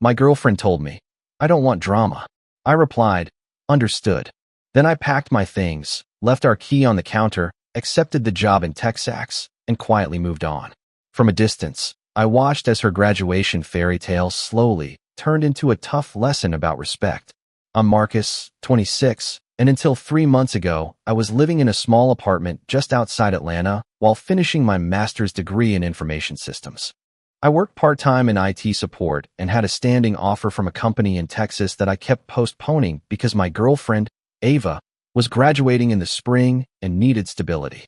My girlfriend told me. I don't want drama. I replied, understood. Then I packed my things, left our key on the counter, accepted the job in Texas, and quietly moved on. From a distance, I watched as her graduation fairy tale slowly turned into a tough lesson about respect. I'm Marcus, 26, and until 3 months ago, I was living in a small apartment just outside Atlanta while finishing my master's degree in information systems. I worked part-time in IT support and had a standing offer from a company in Texas that I kept postponing because my girlfriend, Ava, was graduating in the spring and needed stability.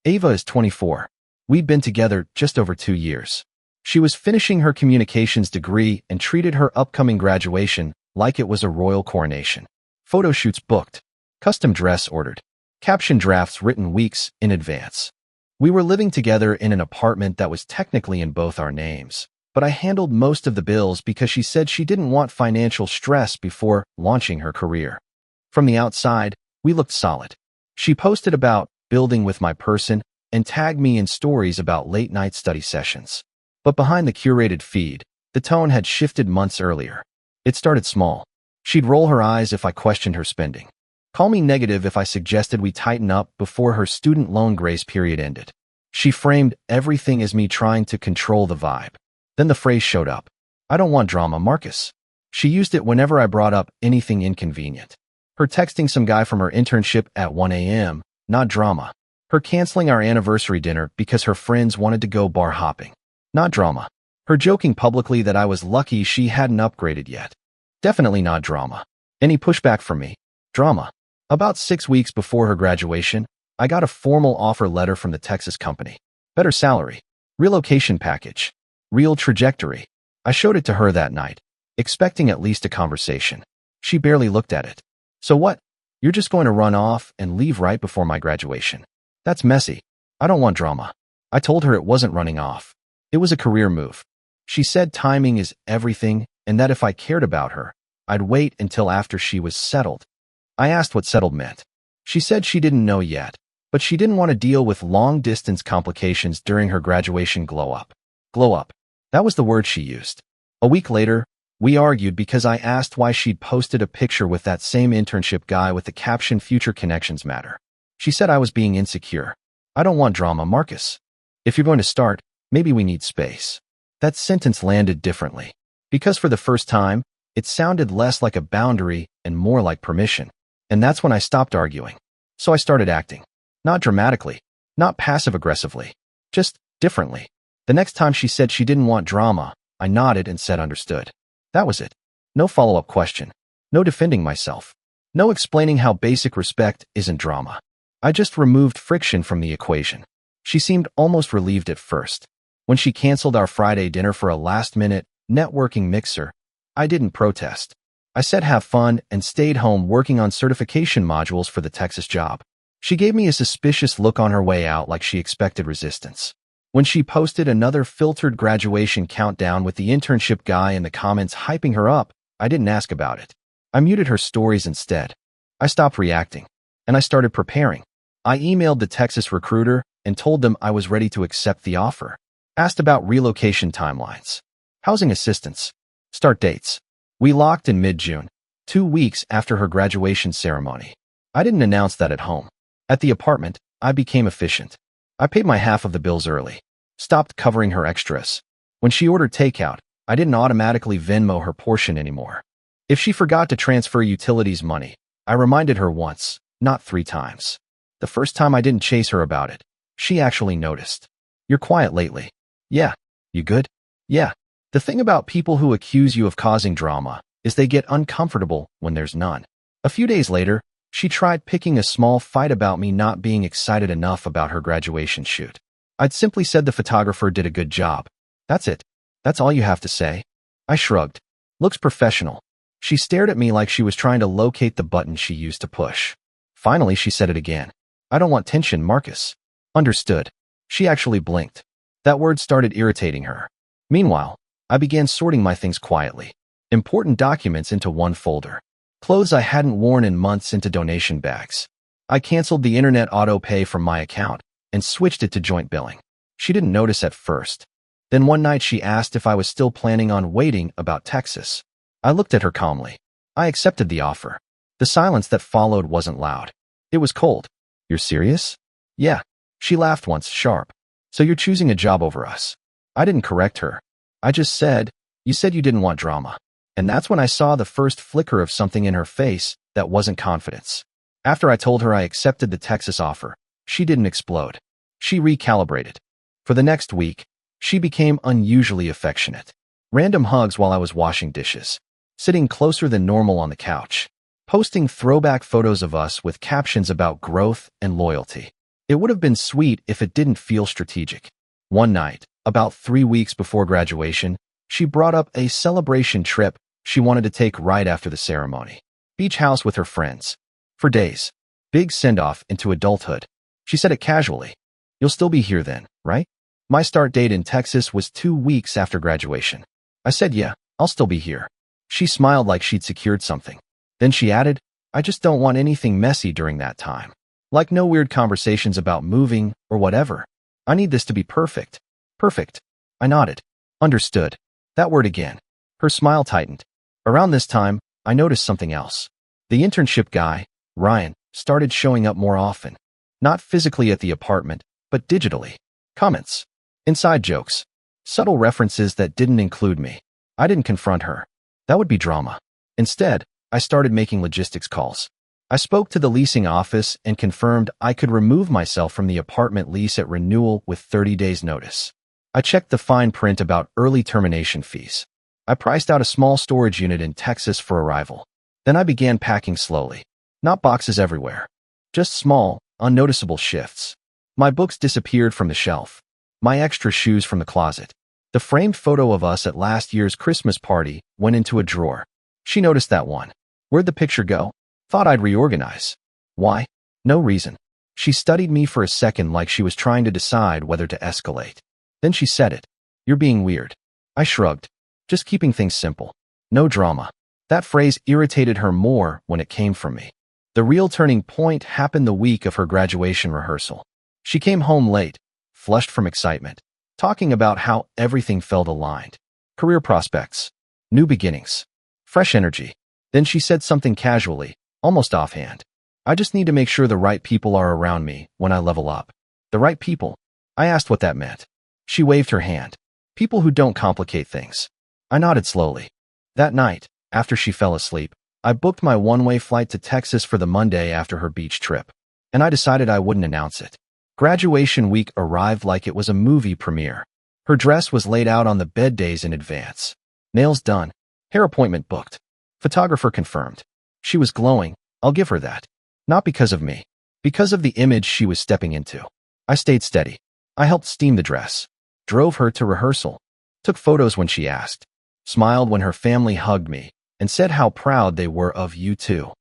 Ava is 24. We'd been together just over 2 years. She was finishing her communications degree and treated her upcoming graduation like it was a royal coronation. Photo shoots booked, custom dress ordered, caption drafts written weeks in advance. We were living together in an apartment that was technically in both our names, but I handled most of the bills because she said she didn't want financial stress before launching her career. From the outside, we looked solid. She posted about building with my person and tagged me in stories about late-night study sessions. But behind the curated feed, the tone had shifted months earlier. It started small. She'd roll her eyes if I questioned her spending. Call me negative if I suggested we tighten up before her student loan grace period ended. She framed everything as me trying to control the vibe. Then the phrase showed up. I don't want drama, Marcus. She used it whenever I brought up anything inconvenient. Her texting some guy from her internship at 1 a.m., not drama. Her canceling our anniversary dinner because her friends wanted to go bar hopping. Not drama. Her joking publicly that I was lucky she hadn't upgraded yet. Definitely not drama. Any pushback from me? Drama. About 6 weeks before her graduation, I got a formal offer letter from the Texas company. Better salary. Relocation package. Real trajectory. I showed it to her that night, expecting at least a conversation. She barely looked at it. So what? You're just going to run off and leave right before my graduation. That's messy. I don't want drama. I told her it wasn't running off. It was a career move. She said timing is everything and that if I cared about her, I'd wait until after she was settled. I asked what settled meant. She said she didn't know yet, but she didn't want to deal with long-distance complications during her graduation glow-up. Glow-up. That was the word she used. A week later, we argued because I asked why she'd posted a picture with that same internship guy with the caption "Future Connections Matter." She said I was being insecure. I don't want drama, Marcus. If you're going to start, maybe we need space. That sentence landed differently. Because for the first time, it sounded less like a boundary and more like permission. And that's when I stopped arguing. So I started acting. Not dramatically, not passive-aggressively, just differently. The next time she said she didn't want drama, I nodded and said understood. That was it. No follow-up question. No defending myself. No explaining how basic respect isn't drama. I just removed friction from the equation. She seemed almost relieved at first. When she canceled our Friday dinner for a last-minute networking mixer, I didn't protest. I said have fun and stayed home working on certification modules for the Texas job. She gave me a suspicious look on her way out like she expected resistance. When she posted another filtered graduation countdown with the internship guy in the comments hyping her up, I didn't ask about it. I muted her stories instead. I stopped reacting, and I started preparing. I emailed the Texas recruiter and told them I was ready to accept the offer. Asked about relocation timelines, housing assistance, start dates. We locked in mid-June, 2 weeks after her graduation ceremony. I didn't announce that at home. At the apartment, I became efficient. I paid my half of the bills early, stopped covering her extras. When she ordered takeout, I didn't automatically Venmo her portion anymore. If she forgot to transfer utilities money, I reminded her once, not 3 times. The first time I didn't chase her about it. She actually noticed. You're quiet lately. Yeah. You good? Yeah. The thing about people who accuse you of causing drama is they get uncomfortable when there's none. A few days later, she tried picking a small fight about me not being excited enough about her graduation shoot. I'd simply said the photographer did a good job. That's it. That's all you have to say. I shrugged. Looks professional. She stared at me like she was trying to locate the button she used to push. Finally, she said it again. I don't want tension, Marcus. Understood. She actually blinked. That word started irritating her. Meanwhile, I began sorting my things quietly. Important documents into one folder. Clothes I hadn't worn in months into donation bags. I canceled the internet auto pay from my account and switched it to joint billing. She didn't notice at first. Then one night she asked if I was still planning on waiting about Texas. I looked at her calmly. I accepted the offer. The silence that followed wasn't loud. It was cold. You're serious? Yeah. She laughed once, sharp. So you're choosing a job over us? I didn't correct her. I just said, you said you didn't want drama. And that's when I saw the first flicker of something in her face that wasn't confidence. After I told her I accepted the Texas offer, she didn't explode. She recalibrated. For the next week, she became unusually affectionate. Random hugs while I was washing dishes. Sitting closer than normal on the couch. Posting throwback photos of us with captions about growth and loyalty. It would have been sweet if it didn't feel strategic. One night, about 3 weeks before graduation, she brought up a celebration trip she wanted to take right after the ceremony. Beach house with her friends. For days. Big send-off into adulthood. She said it casually. You'll still be here then, right? My start date in Texas was 2 weeks after graduation. I said, yeah, I'll still be here. She smiled like she'd secured something. Then she added, I just don't want anything messy during that time. Like no weird conversations about moving or whatever. I need this to be perfect. Perfect. I nodded. Understood. That word again. Her smile tightened. Around this time, I noticed something else. The internship guy, Ryan, started showing up more often. Not physically at the apartment, but digitally. Comments. Inside jokes. Subtle references that didn't include me. I didn't confront her. That would be drama. Instead, I started making logistics calls. I spoke to the leasing office and confirmed I could remove myself from the apartment lease at renewal with 30 days notice. I checked the fine print about early termination fees. I priced out a small storage unit in Texas for arrival. Then I began packing slowly. Not boxes everywhere. Just small, unnoticeable shifts. My books disappeared from the shelf. My extra shoes from the closet. The framed photo of us at last year's Christmas party went into a drawer. She noticed that one. Where'd the picture go? Thought I'd reorganize. Why? No reason. She studied me for a second like she was trying to decide whether to escalate. Then she said it. You're being weird. I shrugged. Just keeping things simple. No drama. That phrase irritated her more when it came from me. The real turning point happened the week of her graduation rehearsal. She came home late, flushed from excitement, talking about how everything felt aligned. Career prospects. New beginnings. Fresh energy. Then she said something casually, almost offhand. I just need to make sure the right people are around me when I level up. The right people. I asked what that meant. She waved her hand. People who don't complicate things. I nodded slowly. That night, after she fell asleep, I booked my one-way flight to Texas for the Monday after her beach trip. And I decided I wouldn't announce it. Graduation week arrived like it was a movie premiere. Her dress was laid out on the bed days in advance. Nails done. Hair appointment booked. Photographer confirmed. She was glowing, I'll give her that. Not because of me. Because of the image she was stepping into. I stayed steady. I helped steam the dress. Drove her to rehearsal. Took photos when she asked. Smiled when her family hugged me and said how proud they were of you too.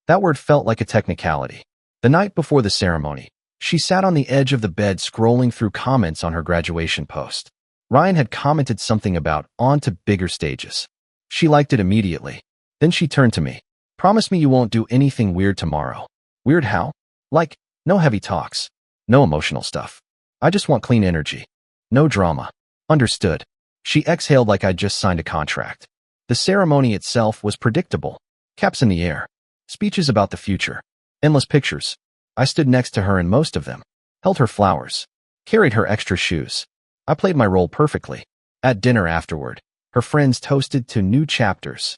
That word felt like a technicality. The night before the ceremony, she sat on the edge of the bed scrolling through comments on her graduation post. Ryan had commented something about on to bigger stages. She liked it immediately. Then she turned to me. Promise me you won't do anything weird tomorrow. Weird how? Like, no heavy talks. No emotional stuff. I just want clean energy. No drama. Understood. She exhaled like I'd just signed a contract. The ceremony itself was predictable. Caps in the air. Speeches about the future. Endless pictures. I stood next to her in most of them. Held her flowers. Carried her extra shoes. I played my role perfectly. At dinner afterward, her friends toasted to new chapters.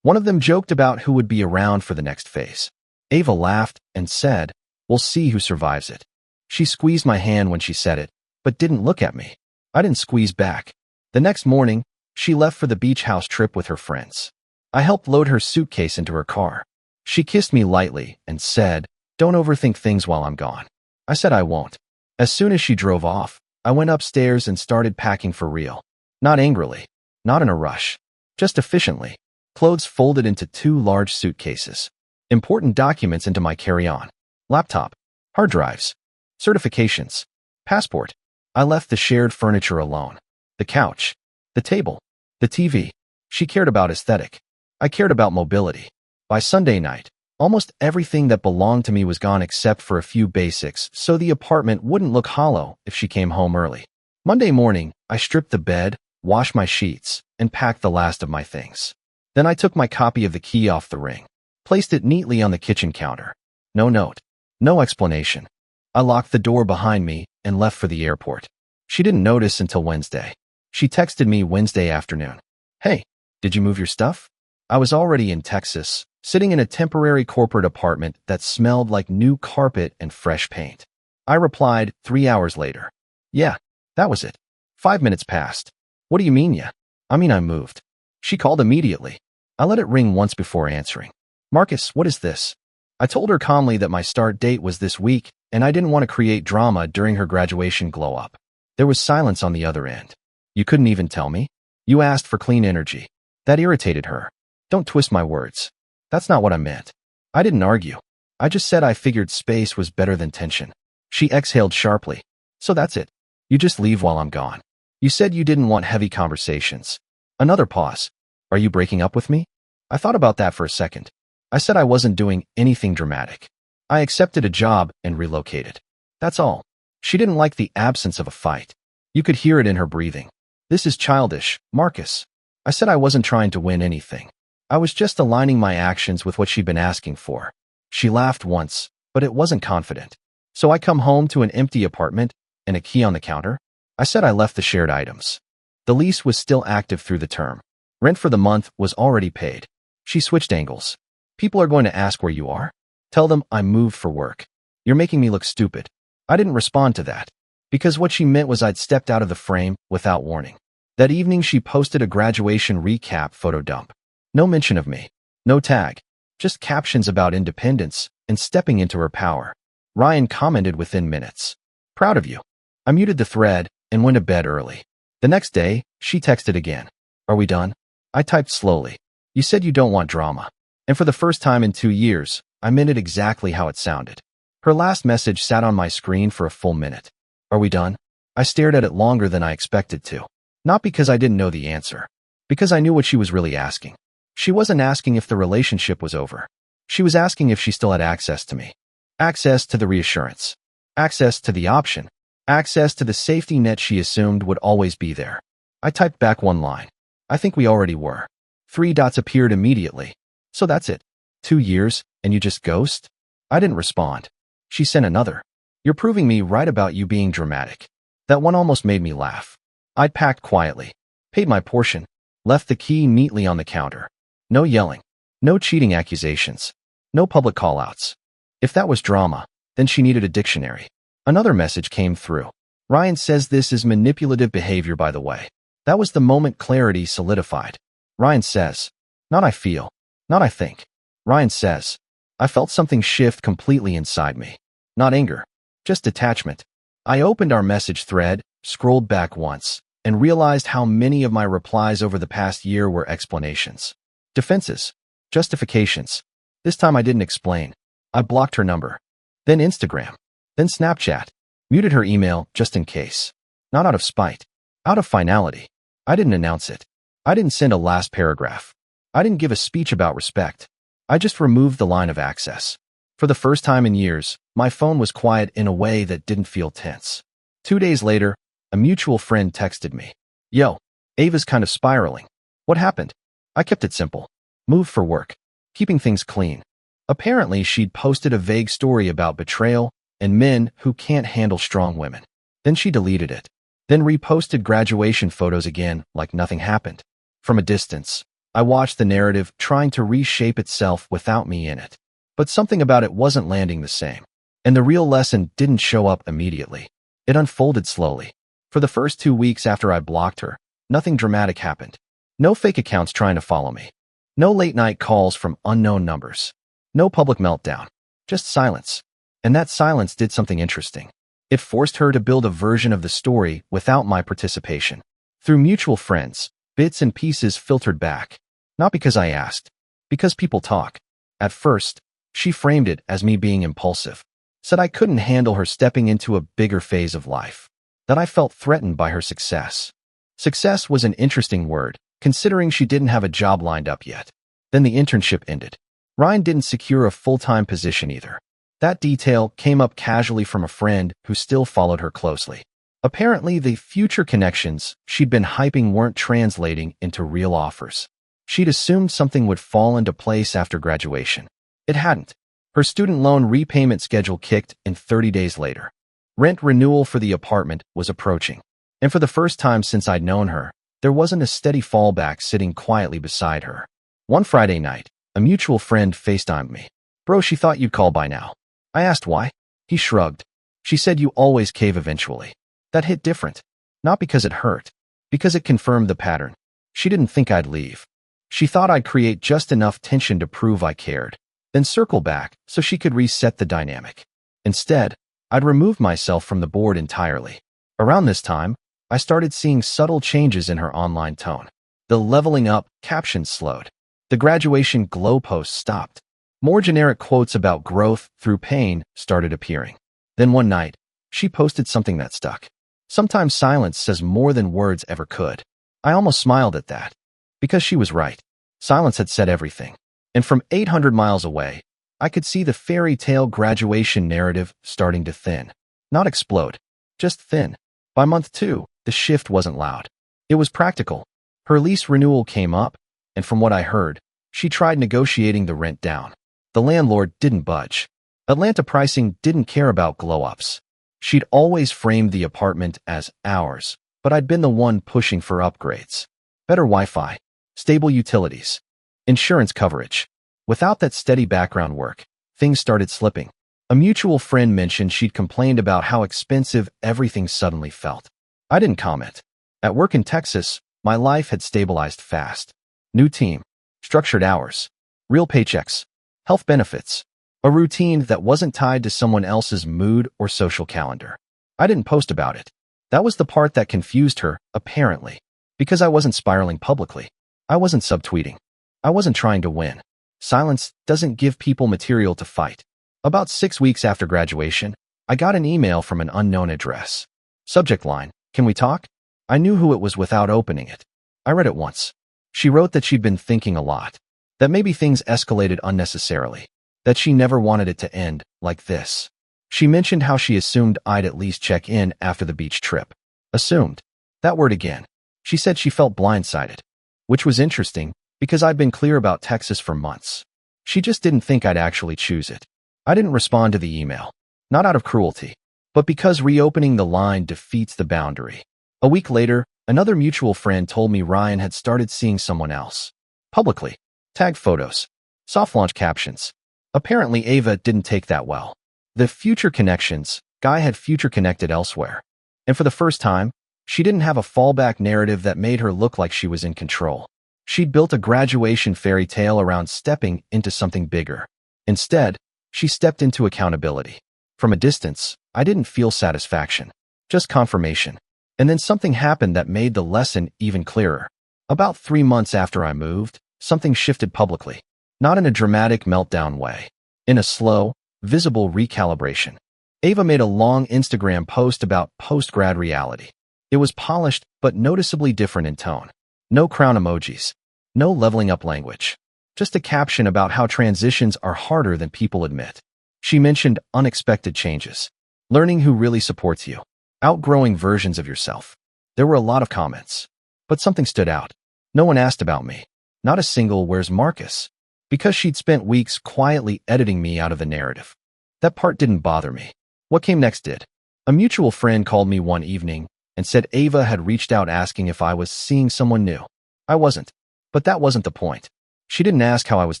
One of them joked about who would be around for the next phase. Ava laughed and said, we'll see who survives it. She squeezed my hand when she said it, but didn't look at me. I didn't squeeze back. The next morning, she left for the beach house trip with her friends. I helped load her suitcase into her car. She kissed me lightly and said, don't overthink things while I'm gone. I said I won't. As soon as she drove off, I went upstairs and started packing for real. Not angrily. Not in a rush. Just efficiently. Clothes folded into 2 large suitcases. Important documents into my carry-on. Laptop. Hard drives. Certifications. Passport. I left the shared furniture alone. The couch. The table. The TV. She cared about aesthetic. I cared about mobility. By Sunday night, almost everything that belonged to me was gone except for a few basics, so the apartment wouldn't look hollow if she came home early. Monday morning, I stripped the bed, washed my sheets, and packed the last of my things. Then I took my copy of the key off the ring, placed it neatly on the kitchen counter. No note, no explanation. I locked the door behind me and left for the airport. She didn't notice until Wednesday. She texted me Wednesday afternoon. Hey, did you move your stuff? I was already in Texas, sitting in a temporary corporate apartment that smelled like new carpet and fresh paint. I replied 3 hours later. Yeah, that was it. 5 minutes passed. What do you mean, yeah? I mean, I moved. She called immediately. I let it ring once before answering. Marcus, what is this? I told her calmly that my start date was this week, and I didn't want to create drama during her graduation glow-up. There was silence on the other end. You couldn't even tell me? You asked for clean energy. That irritated her. Don't twist my words. That's not what I meant. I didn't argue. I just said I figured space was better than tension. She exhaled sharply. So that's it. You just leave while I'm gone. You said you didn't want heavy conversations. Another pause. Are you breaking up with me? I thought about that for a second. I said I wasn't doing anything dramatic. I accepted a job and relocated. That's all. She didn't like the absence of a fight. You could hear it in her breathing. This is childish, Marcus. I said I wasn't trying to win anything. I was just aligning my actions with what she'd been asking for. She laughed once, but it wasn't confident. So I come home to an empty apartment and a key on the counter. I said I left the shared items. The lease was still active through the term. Rent for the month was already paid. She switched angles. People are going to ask where you are. Tell them I moved for work. You're making me look stupid. I didn't respond to that, because what she meant was I'd stepped out of the frame without warning. That evening she posted a graduation recap photo dump. No mention of me. No tag. Just captions about independence and stepping into her power. Ryan commented within minutes. Proud of you. I muted the thread and went to bed early. The next day, she texted again. Are we done? I typed slowly. You said you don't want drama. And for the first time in 2 years, I meant it exactly how it sounded. Her last message sat on my screen for a full minute. Are we done? I stared at it longer than I expected to. Not because I didn't know the answer. Because I knew what she was really asking. She wasn't asking if the relationship was over. She was asking if she still had access to me. Access to the reassurance. Access to the option. Access to the safety net she assumed would always be there. I typed back one line. I think we already were. 3 dots appeared immediately. So that's it. 2 years, and you just ghost? I didn't respond. She sent another. You're proving me right about you being dramatic. That one almost made me laugh. I'd packed quietly, paid my portion, left the key neatly on the counter. No yelling. No cheating accusations. No public callouts. If that was drama, then she needed a dictionary. Another message came through. Ryan says this is manipulative behavior, by the way. That was the moment clarity solidified. Ryan says, not I feel, not I think. Ryan says, I felt something shift completely inside me. Not anger, just detachment. I opened our message thread, scrolled back once, and realized how many of my replies over the past year were explanations. Defenses. Justifications. This time I didn't explain. I blocked her number. Then Instagram. Then Snapchat. Muted her email just in case. Not out of spite. Out of finality. I didn't announce it. I didn't send a last paragraph. I didn't give a speech about respect. I just removed the line of access. For the first time in years, my phone was quiet in a way that didn't feel tense. 2 days later, a mutual friend texted me. Yo, Ava's kind of spiraling. What happened? I kept it simple. Moved for work. Keeping things clean. Apparently, she'd posted a vague story about betrayal and men who can't handle strong women. Then she deleted it. Then reposted graduation photos again like nothing happened. From a distance, I watched the narrative trying to reshape itself without me in it. But something about it wasn't landing the same. And the real lesson didn't show up immediately. It unfolded slowly. For the first 2 weeks after I blocked her, nothing dramatic happened. No fake accounts trying to follow me. No late-night calls from unknown numbers. No public meltdown. Just silence. And that silence did something interesting. It forced her to build a version of the story without my participation. Through mutual friends, bits and pieces filtered back. Not because I asked. Because people talk. At first, she framed it as me being impulsive. Said I couldn't handle her stepping into a bigger phase of life. That I felt threatened by her success. Success was an interesting word, considering she didn't have a job lined up yet. Then the internship ended. Ryan didn't secure a full-time position either. That detail came up casually from a friend who still followed her closely. Apparently, the future connections she'd been hyping weren't translating into real offers. She'd assumed something would fall into place after graduation. It hadn't. Her student loan repayment schedule kicked in 30 days later. Rent renewal for the apartment was approaching. And for the first time since I'd known her, there wasn't a steady fallback sitting quietly beside her. One Friday night, a mutual friend FaceTimed me. "Bro, she thought you'd call by now." I asked why. He shrugged. "She said you always cave eventually." That hit different. Not because it hurt. Because it confirmed the pattern. She didn't think I'd leave. She thought I'd create just enough tension to prove I cared, then circle back so she could reset the dynamic. Instead, I'd removed myself from the board entirely. Around this time, I started seeing subtle changes in her online tone. The leveling up captions slowed. The graduation glow posts stopped. More generic quotes about growth through pain started appearing. Then one night, she posted something that stuck. "Sometimes silence says more than words ever could." I almost smiled at that. Because she was right. Silence had said everything. And from 800 miles away, I could see the fairy tale graduation narrative starting to thin. Not explode. Just thin. By month 2, the shift wasn't loud. It was practical. Her lease renewal came up, and from what I heard, she tried negotiating the rent down. The landlord didn't budge. Atlanta pricing didn't care about glow-ups. She'd always framed the apartment as ours, but I'd been the one pushing for upgrades. Better Wi-Fi, stable utilities, insurance coverage. Without that steady background work, things started slipping. A mutual friend mentioned she'd complained about how expensive everything suddenly felt. I didn't comment. At work in Texas, my life had stabilized fast. New team, structured hours, real paychecks, health benefits, a routine that wasn't tied to someone else's mood or social calendar. I didn't post about it. That was the part that confused her, apparently. Because I wasn't spiraling publicly. I wasn't subtweeting. I wasn't trying to win. Silence doesn't give people material to fight. About 6 weeks after graduation, I got an email from an unknown address. Subject line, "Can we talk?" I knew who it was without opening it. I read it once. She wrote that she'd been thinking a lot. That maybe things escalated unnecessarily. That she never wanted it to end like this. She mentioned how she assumed I'd at least check in after the beach trip. Assumed. That word again. She said she felt blindsided. Which was interesting, because I'd been clear about Texas for months. She just didn't think I'd actually choose it. I didn't respond to the email. Not out of cruelty, but because reopening the line defeats the boundary. A week later, another mutual friend told me Ryan had started seeing someone else. Publicly. Tagged photos. Soft launch captions. Apparently Ava didn't take that well. The future connections guy had future connected elsewhere. And for the first time, she didn't have a fallback narrative that made her look like she was in control. She'd built a graduation fairy tale around stepping into something bigger. Instead, she stepped into accountability. From a distance, I didn't feel satisfaction, just confirmation. And then something happened that made the lesson even clearer. About 3 months after I moved, something shifted publicly. Not in a dramatic meltdown way. In a slow, visible recalibration. Ava made a long Instagram post about post-grad reality. It was polished but noticeably different in tone. No crown emojis. No leveling up language. Just a caption about how transitions are harder than people admit. She mentioned unexpected changes. Learning who really supports you. Outgrowing versions of yourself. There were a lot of comments. But something stood out. No one asked about me. Not a single "Where's Marcus?" Because she'd spent weeks quietly editing me out of the narrative. That part didn't bother me. What came next did. A mutual friend called me one evening and said Ava had reached out asking if I was seeing someone new. I wasn't. But that wasn't the point. She didn't ask how I was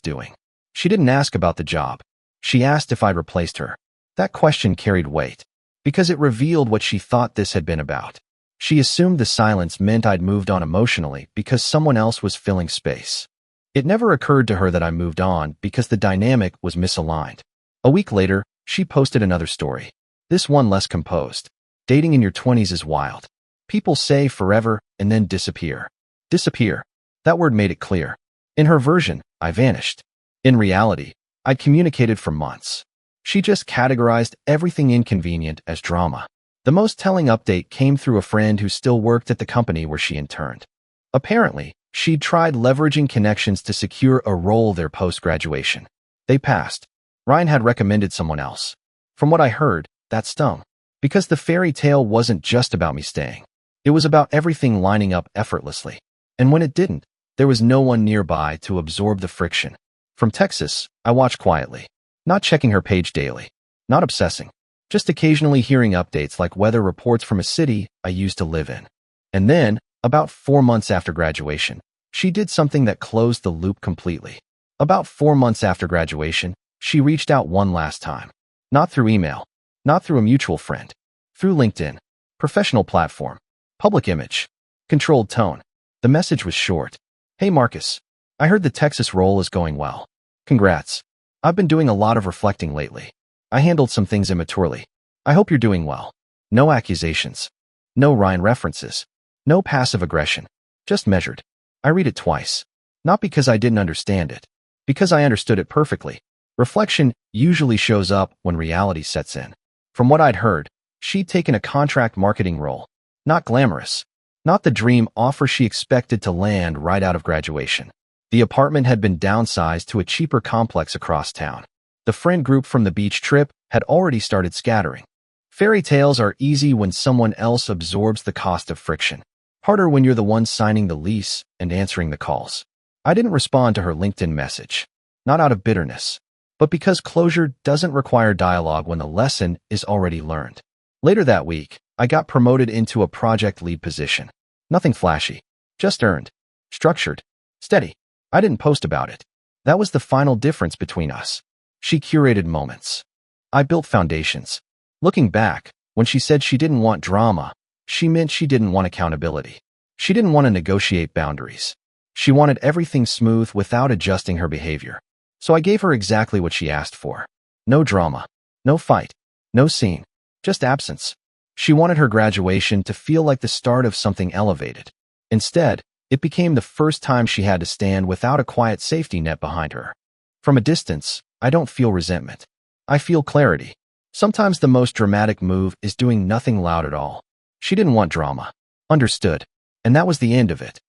doing. She didn't ask about the job. She asked if I'd replaced her. That question carried weight, because it revealed what she thought this had been about. She assumed the silence meant I'd moved on emotionally because someone else was filling space. It never occurred to her that I moved on because the dynamic was misaligned. A week later, she posted another story. This one less composed. Dating in your 20s is wild. People say forever and then disappear. Disappear. That word made it clear. In her version, I vanished. In reality, I'd communicated for months. She just categorized everything inconvenient as drama. The most telling update came through a friend who still worked at the company where she interned. Apparently, she'd tried leveraging connections to secure a role there post-graduation. They passed. Ryan had recommended someone else. From what I heard, that stung. Because the fairy tale wasn't just about me staying. It was about everything lining up effortlessly. And when it didn't, there was no one nearby to absorb the friction. From Texas, I watched quietly, not checking her page daily, not obsessing, just occasionally hearing updates like weather reports from a city I used to live in. And then, about 4 months after graduation, she did something that closed the loop completely. About 4 months after graduation, she reached out one last time. Not through email, not through a mutual friend, through LinkedIn, professional platform, public image, controlled tone. The message was short. Hey Marcus, I heard the Texas role is going well. Congrats. I've been doing a lot of reflecting lately. I handled some things immaturely. I hope you're doing well. No accusations. No Ryan references. No passive aggression. Just measured. I read it twice. Not because I didn't understand it. Because I understood it perfectly. Reflection usually shows up when reality sets in. From what I'd heard, she'd taken a contract marketing role. Not glamorous. Not the dream offer she expected to land right out of graduation. The apartment had been downsized to a cheaper complex across town. The friend group from the beach trip had already started scattering. Fairy tales are easy when someone else absorbs the cost of friction. Harder when you're the one signing the lease and answering the calls. I didn't respond to her LinkedIn message. Not out of bitterness, but because closure doesn't require dialogue when the lesson is already learned. Later that week, I got promoted into a project lead position. Nothing flashy, just earned, structured, steady. I didn't post about it. That was the final difference between us. She curated moments. I built foundations. Looking back, when she said she didn't want drama, she meant she didn't want accountability. She didn't want to negotiate boundaries. She wanted everything smooth without adjusting her behavior. So I gave her exactly what she asked for. No drama, no fight, no scene, just absence. She wanted her graduation to feel like the start of something elevated. Instead, it became the first time she had to stand without a quiet safety net behind her. From a distance, I don't feel resentment. I feel clarity. Sometimes the most dramatic move is doing nothing loud at all. She didn't want drama. Understood. And that was the end of it.